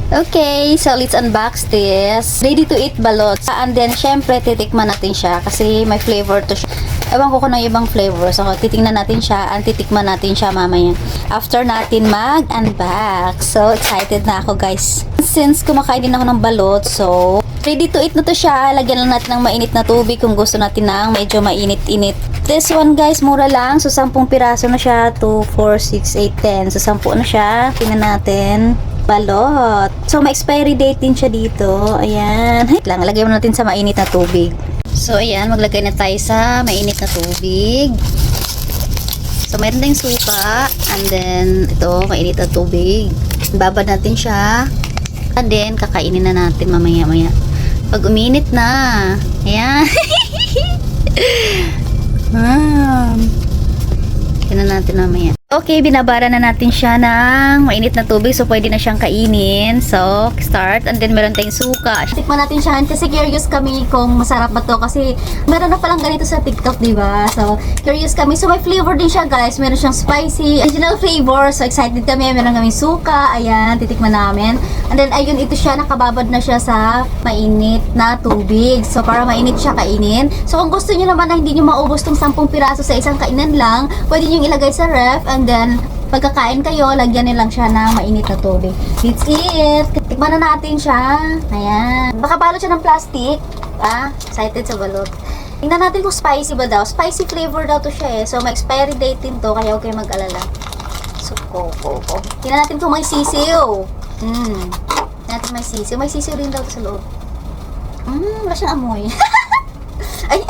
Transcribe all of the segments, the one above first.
Okay, so let's unbox this. Ready to eat balot. And then, syempre, titikman natin siya kasi may flavor to siya. Ewan ko kung ano yung ibang flavor. So, titingnan natin siya and titikman natin siya mamaya. After natin mag-unbox. So, excited na ako, guys. Since kumakain din ako ng balot, so, ready to eat na to siya. Lagyan lang natin ng mainit na tubig kung gusto natin ng medyo mainit-init. This one, guys, mura lang. So, 10 piraso na siya. 2, 4, 6, 8, 10. So, 10 na siya. Tingnan natin. Balot. So, may expiry date din siya dito. Ayan. Wait lang, lagay mo natin sa mainit na tubig. So, ayan, maglagay na tayo sa mainit na tubig. So, mayroon tayong suka. And then, ito, mainit na tubig. Babad natin siya. And then, kakainin na natin mamaya-maya. Pag uminit na. Ayan. Tingnan natin mamaya. Okay, binabara na natin siya ng mainit na tubig. So, pwede na siyang kainin. So, start. And then, meron tayong suka. Tikman natin siya. Kasi curious kami kung masarap ba to. Kasi, meron na palang ganito sa TikTok, diba? So, curious kami. So, may flavor din siya, guys. Meron siyang spicy, original flavor. So, excited kami. Meron kami suka. Ayan, titikman namin. And then, ayun, ito siya. Nakababad na siya sa mainit na tubig. So, para mainit siya kainin. So, kung gusto nyo naman na hindi nyo maubos tong 10 piraso sa isang kainan lang, pwede nyo ilagay sa ref. And then, pagkakain kayo, lagyan nyo lang siya ng mainit na tubig. That's it. Tikman na natin siya. Ayan. Baka balot siya ng plastic. Excited sa balot. Tingnan natin kung spicy ba daw. Spicy flavor daw to siya eh. So, may expiry date din to. Kaya huwag kayo mag-alala. So, tingnan natin kung may sisiw. Tingnan natin may sisiw. May sisiw rin daw to sa loob. Wala siyang amoy. Ay,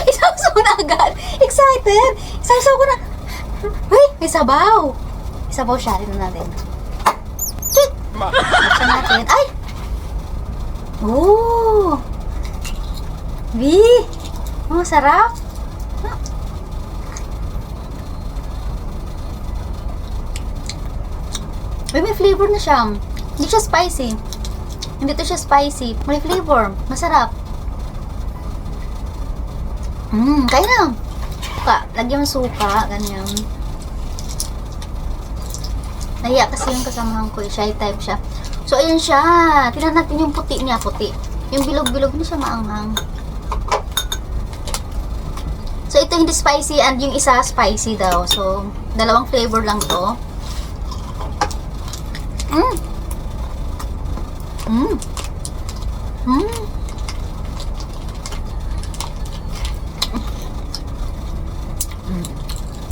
isaw-saw na agad. Excited. Isaw-saw ko na. Uy, may sabaw. May sabaw siya. Tignan natin. Chit! Buksan natin. Ay! Oh! Vi! Oh, sarap. Uy, may flavor na siya. Hindi siya spicy. Hindi to siya spicy. May flavor. Masarap. Kaya na. Lagyan mo suka, ganyan. Nahiya kasi yung kasamahan ko, shy type siya. So, ayan siya. Tingnan natin yung puti niya, puti. Yung bilog-bilog niya siya maanghang. So, ito hindi spicy and yung isa spicy daw. So, dalawang flavor lang to.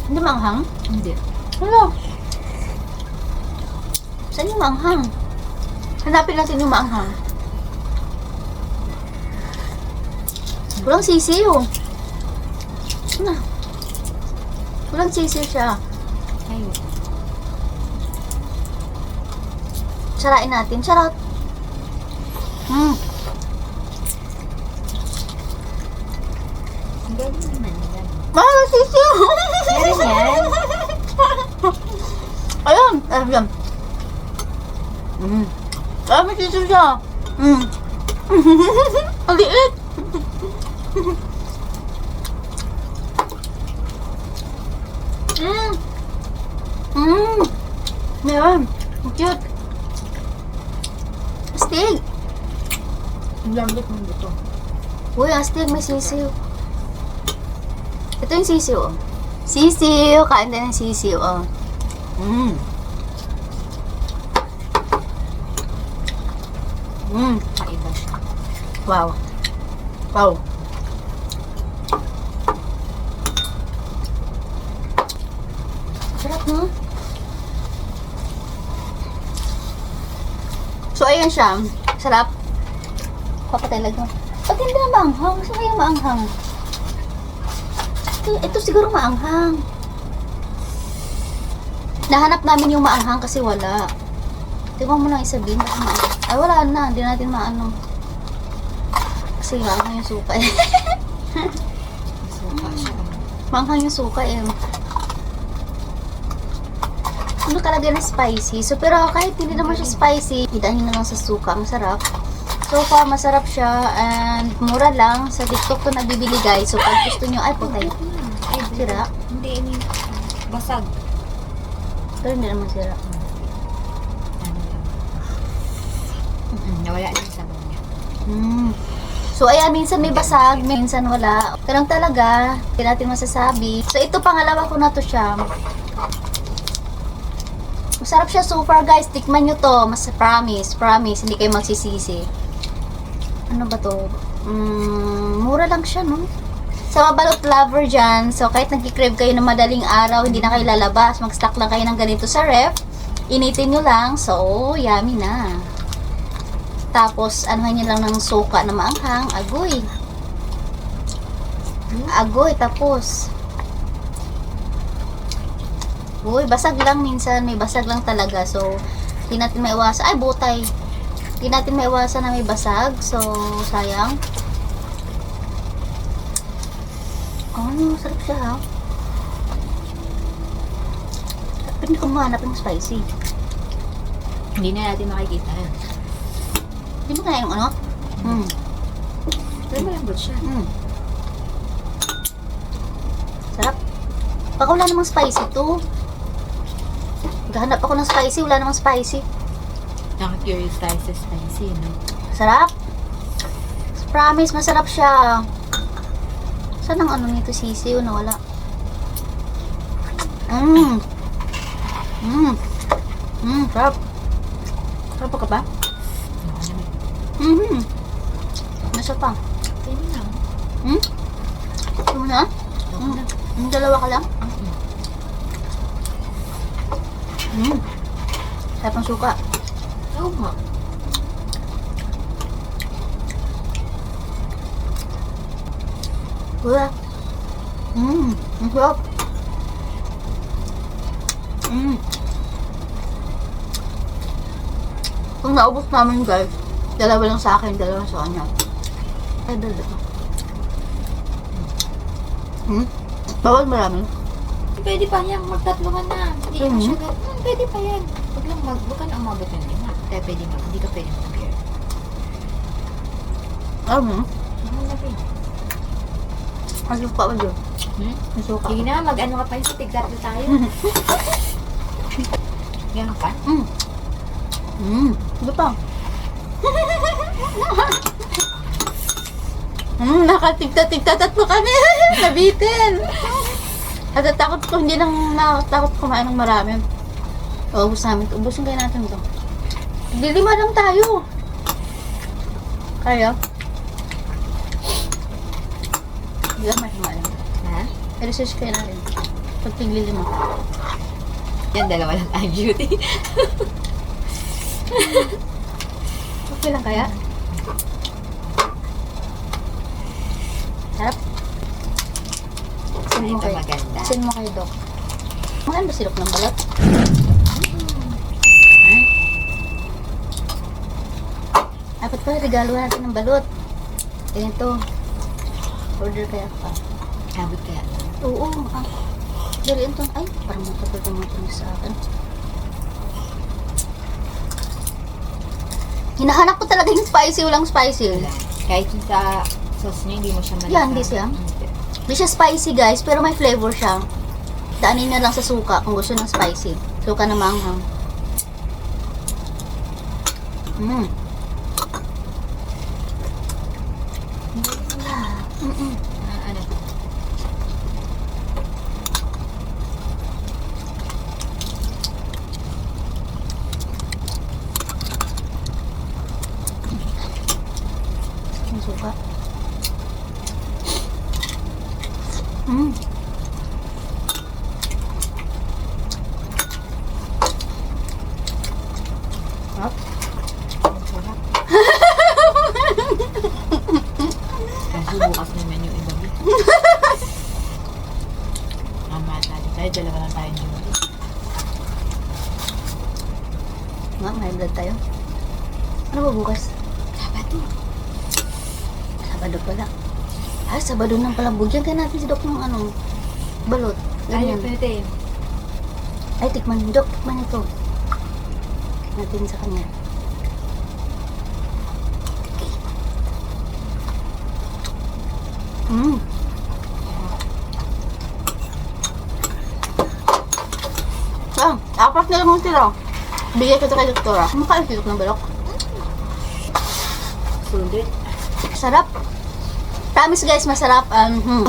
Hindi maanghang? Hindi. Ano? Saan yung maanghang? Hanapin natin yung maanghang. Walang sisiw. Ano? Walang sisiw siya. Ayun. Sarain natin. Charot. Ang galing naman yan. Sisiw! Meron yan. Ayun. Ayun. May sisiw siya. Ang liit. Meron. Ang cute. Astig. Ang lambot mo dito. Uy, astig. May sisiw. Ito yung sisiw, oh. Sisiw. Kain din ng sisiw, oh. Kaiba siya. Wow. Wow. Sarap, no? So, ayan siya. Sarap. Papatay lang mo. Pag hindi na maanghang, saan kaya maanghang? Ito siguro maanghang. Nahanap namin yung maanghang kasi wala. Tingnan mo lang isabihin kasi maanghang. Ay, wala na. Hindi natin maano. Kasi maanghang yung suka eh. Suka siya. Maanghang yung suka eh. Ano kalagay na spicy. So, pero kahit hindi naman siya spicy, idahin na lang sa suka. Masarap. So far, masarap siya. And mura lang. Sa TikTok ko nabibili, guys. So, pag gusto nyo, ay, putay. Ay, Sira. Hindi, ini basag. Pero hindi naman sira. Ano lang. nawala na yung sabaw niya. So, ayan, minsan may basag, minsan wala. Ganun talaga, hindi natin masasabi. So, ito, pangalawa ko na to siya. Masarap siya so far, guys. Tikman nyo to. Mas promise. Hindi kayo magsisisi. Ano ba to? Mura lang siya, no? Sa mga balot lover dyan, so kahit nagkikrave kayo ng madaling araw, hindi na kayo lalabas, mag-stock lang kayo ng ganito sa ref, initin nyo lang, so yummy na. Tapos, anuhan nyo lang ng suka na maanghang, agoy. Agoy, tapos. Uy, basag lang minsan, may basag lang talaga, so hindi natin maiwasan, ay butay. Hindi natin maiwasan na may basag, so sayang. Oh, sarap siya ha. Pwede ko mahanap ng spicy. Hindi na natin makikita. Hindi mo kaya yung ano? Pero malambot siya. Sarap. Baka wala namang spicy to. Naghahanap ako ng spicy, wala namang spicy. Naka-curious tayo sa spicy, no? Sarap. Promise, masarap siya. Saan ang ano nito, sisiw na wala? Sarap. Sarap ka ba? Nasa pa? Pwede na. Ito mo na? Dalawa ka lang? Sarap ang suka. Oo nga. Wala. Ang sarap. Kung naubos namin, guys, dalawa lang sa akin, dalawa sa kanya. Ay, dalawa. Bawal marami. Pwede pa yan, magtatlo ka na. Hindi na siya pwede pa yan. Huwag lang huwag ka na umabot ng lima. Kaya pwede hindi ka pwede mag-beer. Ano na pwede. ang suka ba yun? Ang suka. Sige na, mag-ano ka pa yung sa tigtatlo tayo. Yan ka? Ano pa? Nakatigta-tigta tatlo kami. Nabitin. At takot ko, hindi lang nakatakot kumain ng marami. Ubus namin. Ubusin kayo natin ito. Dilima lang tayo. Kaya? Hindi lang mahimain. Ha? I-research kayo natin. Pag tiglilima. Yan, dalawa lang tayo beauty. Okay lang kaya? Sarap. Send mo Ito kayo. maganda. Send mo kayo, Doc. Mahal ba silok ng balat? Dapat pala regalo natin ng balot. Ganito. Order kaya pa. Abot kaya. Oo. Dali ito. Ay, parang matapal na mga sa akin. Hinahanap ko talaga yung spicy. Walang spicy. Wala. Kahit yung sa sauce niya, hindi mo siya malasa. Yan, hindi siya. Hindi siya spicy, guys, pero may flavor siya. Daanin na lang sa suka kung gusto ng spicy. Suka na manghang. Ano? Ang suka. Sarap. Sarap. Kasi bukas naman yung iba. Mama natin tayo, dalawa lang tayo dito. Nga, may blood tayo. Ano ba bukas? Sabado. Sabado pala. Ay, Sabado nang pala. Bugyan kaya natin si Doc ng ano, balot. Ay, Ganyan. pwede. Ay, tikman. Doc, tikman ito. Natin sa kanya. Apat na lang ang tira. Bigay ko ito kay doktora. Kumakain si Doc ng balok. Sulit. Sarap. Promise guys, masarap.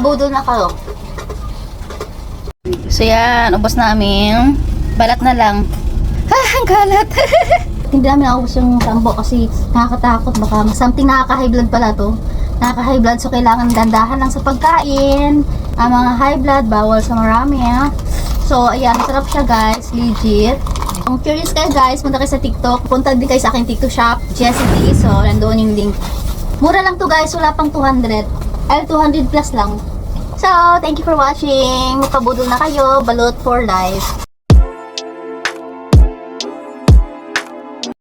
Budol na kayo. So yan, ubos namin. Balat na lang. Ang kalat. Hindi namin naubos yung tambo kasi nakakatakot. Baka something nakaka-high blood pala to. Nakaka-high blood, so kailangan dandahan lang sa pagkain. Ang mga high blood, bawal sa marami. So, ayan, masarap siya guys. Legit. Kung curious kayo guys, punta kayo sa TikTok. Punta din kayo sa aking TikTok shop, Jessie D. So, nandoon yung link. Mura lang to guys, wala pang 200. 200 plus lang. So, thank you for watching. Magpabudol na kayo. Balot for life.